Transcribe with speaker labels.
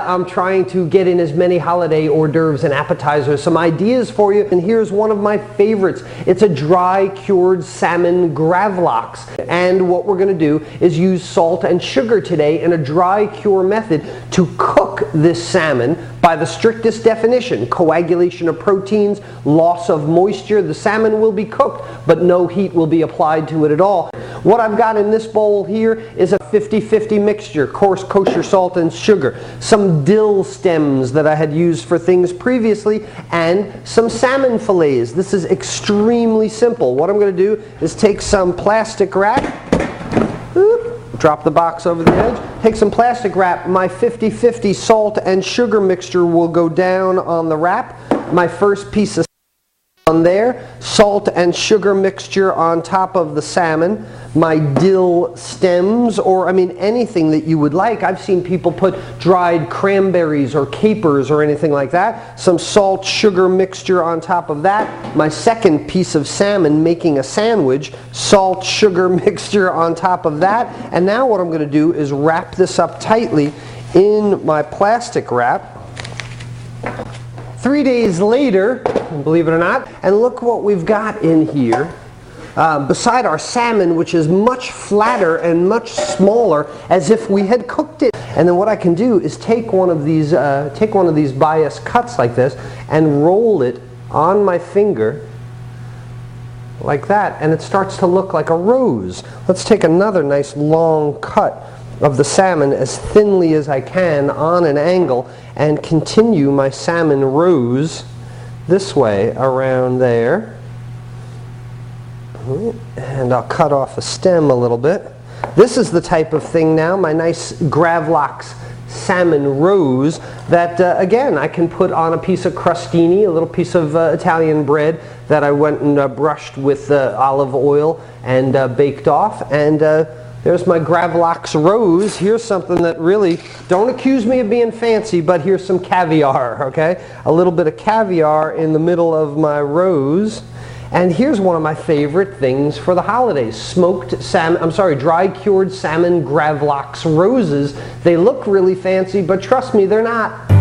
Speaker 1: I'm trying to get in as many holiday hors d'oeuvres and appetizers, some ideas for you, and here's one of my favorites. It's a dry cured salmon Gravlax, and what we're going to do is use salt and sugar today in a dry cure method to cook this salmon by the strictest definition: coagulation of proteins, loss of moisture. The salmon will be cooked, but no heat will be applied to it at all. What I've got in this bowl here is a 50-50 mixture: coarse kosher salt and sugar, some dill stems that I had used for things previously, and some salmon fillets. This is extremely simple. What I'm going to do is take some plastic wrap, drop the box over the edge, take some plastic wrap. My 50-50 salt and sugar mixture will go down on the wrap. My first piece of on there, salt and sugar mixture on top of the salmon, my dill stems, or anything that you would like. I've seen people put dried cranberries or capers or anything like that. Some salt sugar mixture on top of that. My second piece of salmon making a sandwich, salt sugar mixture on top of that. And now what I'm going to do is wrap this up tightly in my plastic wrap. 3 days later, believe it or not, and look what we've got in here. Beside our salmon, which is much flatter and much smaller, as if we had cooked it. And then what I can do is take one of these bias cuts like this and roll it on my finger like that, and it starts to look like a rose. Let's take another nice long cut of the salmon as thinly as I can on an angle and continue my salmon rose this way around there. And I'll cut off a stem a little bit. This is the type of thing now, my nice Gravlax salmon rose, that again I can put on a piece of crostini, a little piece of Italian bread that I went and brushed with olive oil and baked off, and there's my Gravlax rose. Here's something that really, don't accuse me of being fancy, but here's some caviar, okay? A little bit of caviar in the middle of my rose. And here's one of my favorite things for the holidays: dry cured salmon Gravlax roses. They look really fancy, but trust me, they're not.